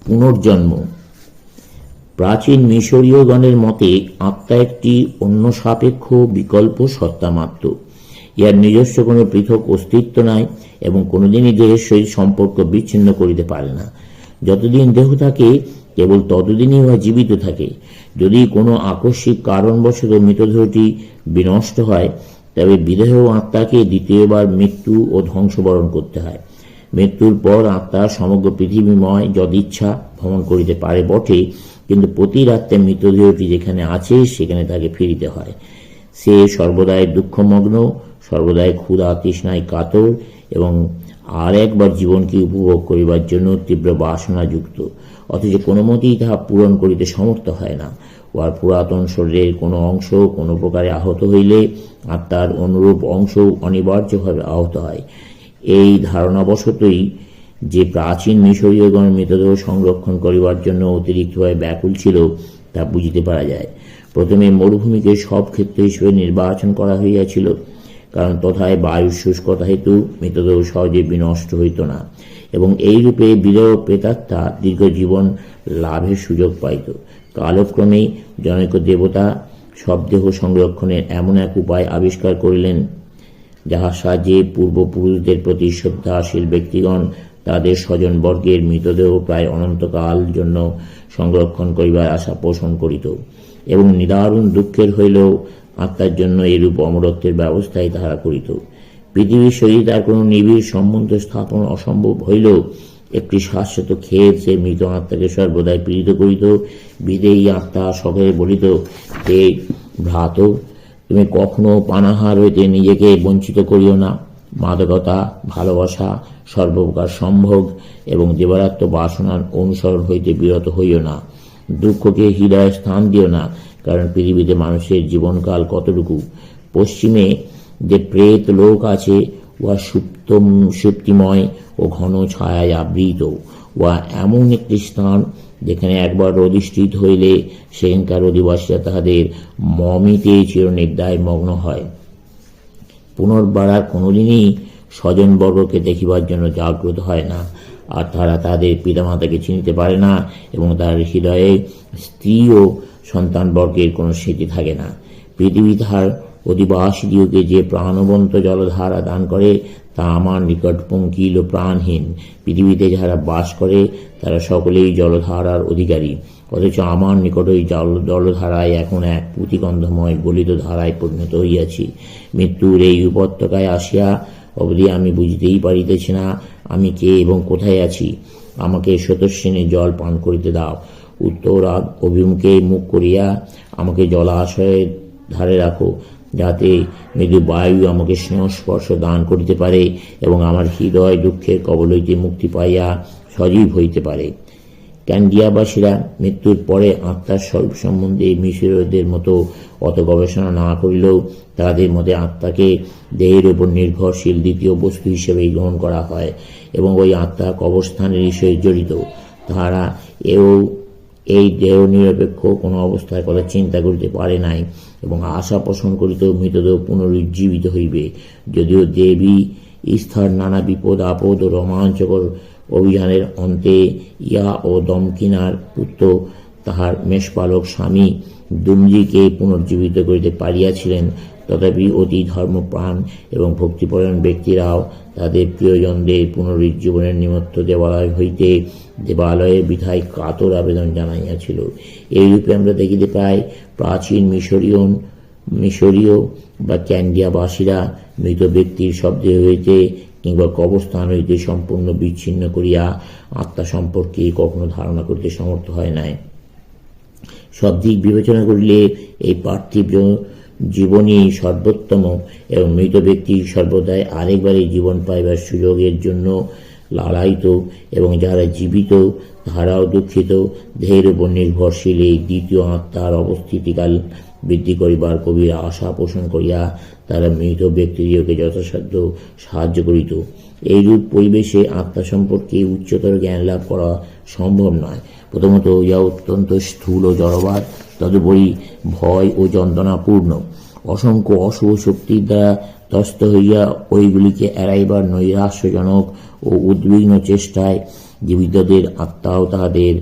পুনর্জন্ম। প্রাচীন মিশরীয়গণের মতে আত্মা একটি অন্য সাপেক্ষ বিকল্প সত্তা মাত্র। ইহার নিজস্ব কোনো পৃথক অস্তিত্ব নাই এবং কোনোদিনই দেহের সহিত সম্পর্ক বিচ্ছিন্ন করিতে পারে না। যতদিন দেহ থাকে কেবল ততদিনই উহা জীবিত থাকে। যদি কোনো আকস্মিক কারণবশত মৃতদেহটি বিনষ্ট হয়, তবে বিদেহ আত্মাকে দ্বিতীয়বার মৃত্যু ও ধ্বংসবরণ করতে হয়। মৃত্যুর পর আত্মা সমগ্র পৃথিবীময় যদিচ্ছা ভ্রমণ করিতে পারে বটে, কিন্তু প্রতি রাত্রে মৃতদেহটি যেখানে আছে সেখানে তাকে ফিরিতে হয়। সে সর্বদাই দুঃখমগ্ন, সর্বদাই ক্ষুধা তৃষ্ণায় কাতর এবং আর একবার জীবনকে উপভোগ করিবার জন্য তীব্র বাসনাযুক্ত, অথচ কোনো মতেই তাহা পূরণ করিতে সমর্থ হয় না। উহার পুরাতন শরীরের কোনো অংশ কোনো প্রকারে আহত হইলে আত্মার অনুরূপ অংশ অনিবার্যভাবে আহত হয়। এই ধারণাবশতই যে প্রাচীন মিশরীয়গণ মৃতদেহ সংরক্ষণ করিবার জন্য অতিরিক্তভাবে ব্যাকুল ছিল তা বুঝিতে পারা যায়। প্রথমে মরুভূমিকে সব ক্ষেত্র হিসেবে নির্বাচন করা হইয়াছিল, কারণ তথায় বায়ুর শুষ্কতা হেতু মৃতদেহ সহজে বিনষ্ট হইত না এবং এইরূপে বিদেহ প্রেতাত্মা দীর্ঘ জীবন লাভের সুযোগ পাইত। কালক্রমে জনৈক দেবতা সব দেহ সংরক্ষণের এমন এক উপায় আবিষ্কার করিলেন, যাহার সাহায্যে পূর্বপুরুষদের প্রতি শ্রদ্ধাশীল ব্যক্তিগণ তাদের স্বজনবর্গের মৃতদেহ প্রায় অনন্তকাল জন্য সংরক্ষণ করিবার আশা পোষণ করিত এবং নিদারুণ দুঃখের হইলেও আত্মার জন্য এরূপ অমরত্বের ব্যবস্থাই তাহারা করিত। পৃথিবীর সহিত তার কোনো নিবিড় সম্বন্ধ স্থাপন অসম্ভব হইলেও একটি শাশ্বত খেদ সে মৃত আত্মাকে সর্বদাই পীড়িত করিত। বিদেয়ী আত্মা সকলে বলিত, হে ভ্রাত, তুমি কখনো পানাহার হইতে নিজেকে বঞ্চিত করিও না। মাদকতা, ভালোবাসা, সর্বপ্রকার সম্ভোগ এবং দেবারাত্ম বাসনার অনুসরণ হইতে বিরত হইও না। দুঃখকে হৃদয়ে স্থান দিও না, কারণ পৃথিবীতে মানুষের জীবনকাল কতটুকু। পশ্চিমে যে প্রেত লোক আছে উহা সুপ্তিময় ও ঘন ছায়ায় আবৃত। উহা এমন একটি স্থান যেখানে একবার অধিষ্ঠিত হইলে সেখানকার অধিবাসীরা তাহাদের মমিতে চিরনিদ্রায় মগ্ন হয়। পুনর্বার আর কোনোদিনই স্বজনবর্গকে দেখিবার জন্য জাগ্রত হয় না, আর তারা তাদের পিতামাতাকে চিনিতে পারে না এবং তার হৃদয়ে স্ত্রী ও সন্তানবর্গের কোনো স্মৃতি থাকে না। পৃথিবী তাহার অধিবাসীদিওকে যে প্রাণবন্ত জলধারা দান করে তা আমার নিকট পঙ্কিল ও প্রাণহীন। পৃথিবীতে যাহারা বাস করে তারা সকলেই জলধারার অধিকারী, অথচ আমার নিকট ওই জলধারায় এখন এক পুঁতিগন্ধময় গলিত ধারায় পরিণত হইয়াছি। মৃত্যুর এই উপত্যকায় আসিয়া অবধি আমি বুঝিতেই পারিতেছি না আমি কে এবং কোথায় আছি। আমাকে স্রোতস্বিনী জল পান করিতে দাও। উত্তর অভিমুখে মুখ করিয়া আমাকে জলাশয়ের ধারে রাখো, যাতে মৃদু বায়ু আমাকে স্নেহস্পর্শ দান করিতে পারে এবং আমার হৃদয় দুঃখের কবল হইতে মুক্তি পাইয়া সজীব হইতে পারে। ক্যান্ডিয়াবাসীরা মৃত্যুর পরে আত্মার স্বরূপ সম্বন্ধে মিশরীয়দের মতো অত গবেষণা না করিলেও তাদের মতে আত্মাকে দেহের উপর নির্ভরশীল দ্বিতীয় বস্তু হিসেবেই গ্রহণ করা হয় এবং ওই আত্মা কবরস্থানের সহিত জড়িত। তাহারা এই দেহ নিরপেক্ষ কোনো অবস্থার কথা চিন্তা করিতে পারে নাই এবং আশা পোষণ করিত মৃতদেহ পুনরুজ্জীবিত হইবে। যদিও দেবী স্থর নানা বিপদ আপদ ও রোমাঞ্চকর অভিযানের অন্তে ইয়া ও দমকিনার পুত্র তাহার মেষপালক স্বামী দুমজিকে পুনর্জীবিত করিতে পারিয়াছিলেন, তথাপি অতি ধর্মপ্রাণ এবং ভক্তিপরায়ণ ব্যক্তিরাও তাদের প্রিয়জনদের পুনরুজ্জীবনের নিমিত্ত দেবালয়ে বৃথায় কাতর আবেদন জানাইয়াছিল। এইরূপে আমরা দেখিতে পাই প্রাচীন মিশরীয় বা ক্যান্ডিয়াবাসীরা মৃত ব্যক্তির শব্দে হইতে কিংবা কবরস্থান হইতে সম্পূর্ণ বিচ্ছিন্ন করিয়া আত্মা সম্পর্কে কখনো ধারণা করিতে সমর্থ হয় নাই। সব দিক বিবেচনা করিলে এই পার্থিব জীবনই সর্বোত্তম এবং মৃত ব্যক্তি সর্বদাই আরেকবার এই জীবন পাইবার সুযোগের জন্য লালায়িত এবং যারা জীবিত তাহারাও দুঃখিত। দেহের উপর নির্ভরশীল এই দ্বিতীয় আত্মার অবস্থিতিকাল বৃদ্ধি করিবার কবির আশা পোষণ করিয়া তারা মৃত ব্যক্তিদিওকে যথাসাধ্য সাহায্য করিত। এইরূপ পরিবেশে আত্মা সম্পর্কে উচ্চতর জ্ঞান লাভ করা সম্ভব নয়। প্রথমত ইহা অত্যন্ত স্থূল ও জড়বাদ, তদুপরি ভয় ও যন্ত্রণাপূর্ণ। অসংখ্য অশুভ শক্তির দ্বারা ত্রস্ত হইয়া ওইগুলিকে এড়াইবার নৈরাশ্যজনক ও উদ্বিগ্ন চেষ্টায় জীবিতদের আত্মাও তাহাদের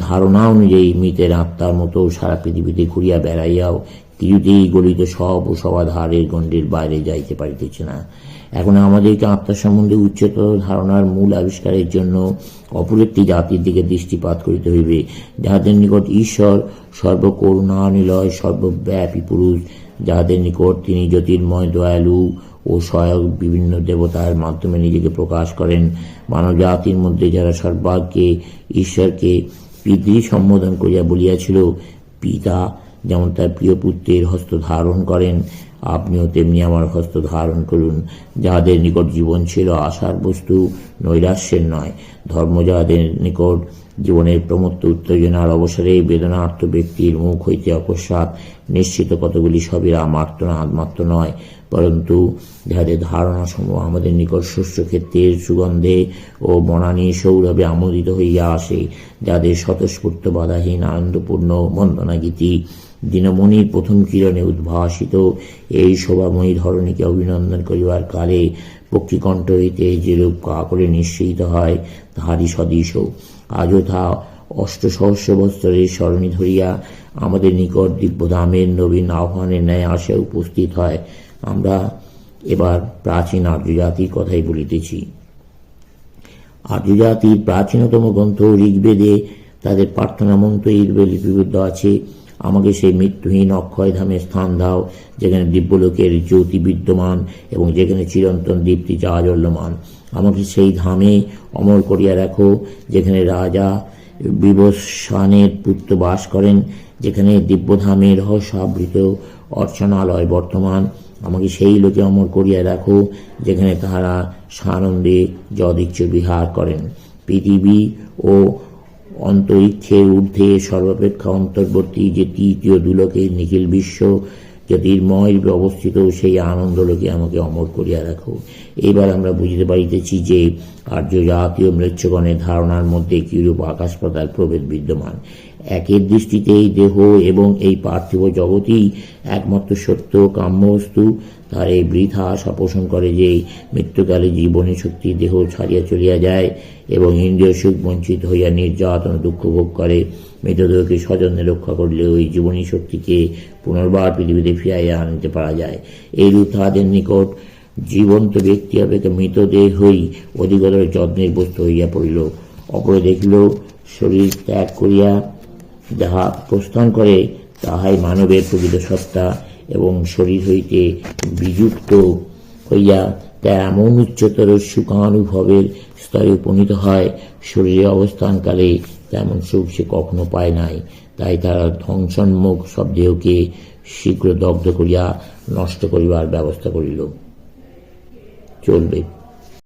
ধারণা অনুযায়ী মৃতের আত্মার মতো সারা পৃথিবীতে ঘুরিয়া বেড়াইয়াও কিছুতেই গলিত সব ও সবাধারের গণ্ডের বাইরে যাইতে পারিতেছে না। এখন আমাদেরকে আত্মা সম্বন্ধে উচ্চতর ধারণার মূল আবিষ্কারের জন্য অপর একটি জাতির দিকে দৃষ্টিপাত করিতে হইবে, যাহাদের নিকট ঈশ্বর সর্বকরুণানিলয় সর্বব্যাপী পুরুষ, যাহাদের নিকট তিনি জ্যোতির্ময় দয়ালু ও সহায়ক বিভিন্ন দেবতার মাধ্যমে নিজেকে প্রকাশ করেন। মানব জাতির মধ্যে যারা সর্বাগ্যে ঈশ্বরকে পিতৃ সম্বোধন করিয়া বলিয়াছিল, পিতা যেমন তার প্রিয় পুত্রের হস্ত ধারণ করেন, আপনিও তেমনি আমার হস্ত ধারণ করুন। যাহাদের নিকট জীবন ছিল আশার বস্তু, নৈরাশ্যের নয়, ধর্ম যাহাদের নিকট জীবনের প্রমত্ত উত্তেজনার অবসরে বেদনার্থ ব্যক্তির মুখ হইতে অকস্মাৎ নিশ্চিত কতগুলি সবিরা মার্তনাদ মাত্র নয়, পরন্তু যাহাদের ধারণা সমূহ আমাদের নিকট শস্যক্ষেত্রের সুগন্ধে ও বনানী সৌরভে আমোদিত হইয়া আসে, যাদের স্বতঃস্ফূর্ত বাধাহীন আনন্দপূর্ণ বন্দনাগীতি দিনমণির প্রথম কিরণে উদ্ভাসিত এই শোভাময়ী ধরণীকে অভিনন্দন করিবার কালে পক্ষীকণ্ঠ হইতে যেরূপ কা করে নিঃসৃত হয়, তাহারই সদৃশ আজও তা ৮সহস্র বৎসরের স্মরণী ধরিয়া আমাদের নিকট দিব্যধামের নবীন আহ্বানের ন্যায় আসে উপস্থিত হয়। আমরা এবার প্রাচীন আর্য জাতির কথাই বলিতেছি। আর্য জাতির প্রাচীনতম গ্রন্থ ঋগ্বেদে তাদের প্রার্থনা মন্ত্র এইরূপে লিপিবদ্ধ আছে: আমাকে সেই মৃত্যুহীন অক্ষয়ধামে স্থান দাও, যেখানে দিব্যলোকের জ্যোতি বিদ্যমান এবং যেখানে চিরন্তন দীপ্তি জাজ্বল্যমান। আমাকে সেই ধামে অমর করিয়া রাখো, যেখানে রাজা বিবস্বানের পুত্র বাস করেন, যেখানে দিব্যধামে রহস্যাবৃত অর্চনালয় বর্তমান। আমাকে সেই লোকে অমর করিয়া রাখো, যেখানে তাহারা সানন্দে যদিচ্ছ বিহার করেন। পৃথিবী ও অন্তরিক্ষের ঊর্ধ্বে সর্বাপেক্ষা অন্তর্বর্তী যে তৃতীয় দুলোকে নিখিল বিশ্ব জ্যোতির্ময় অবস্থিত, সেই আনন্দলোকে আমাকে অমর করিয়া রাখো। এইবার আমরা বুঝতে পারিতেছি যে আর্য জাতীয় মৃচ্ছগণের ধারণার মধ্যে কিরূপ আকাশ পাতাল প্রভেদ বিদ্যমান। একের দৃষ্টিতেই দেহ এবং এই পার্থিব জগৎই একমাত্র সত্য কাম্যবস্তু। তার এই বৃথা আশা পোষণ করে যে মৃত্যুকালে জীবনী শক্তি দেহ ছাড়িয়া চলিয়া যায় এবং ইন্দ্রিয় সুখ বঞ্চিত হইয়া নির্যাতন দুঃখ ভোগ করে। মৃতদেহকে সযত্নে রক্ষা করলে ওই জীবনী শক্তিকে পুনর্বার পৃথিবীতে ফিরাইয়া আনিতে পারা যায়। এইরূপ তাহাদের নিকট জীবন্ত ব্যক্তি অপেক্ষা মৃতদেহই অধিকতর যত্নের বস্তু হইয়া পড়িল। অপরে দেখিল, শরীর ত্যাগ করিয়া যাহা প্রস্থান করে তাহাই মানবের প্রকৃত সত্তা, এবং শরীর হইতে বিযুক্ত হইয়া তা এমন উচ্চতর সুখানুভবের স্তরে উপনীত হয়, শরীরে অবস্থানকালে তেমন সুখ সে কখনো পায় নাই। তাই তারা ধ্বংসন্মুখ সব দেহকে শীঘ্র দগ্ধ করিয়া নষ্ট করিবার ব্যবস্থা করিল। চলবে।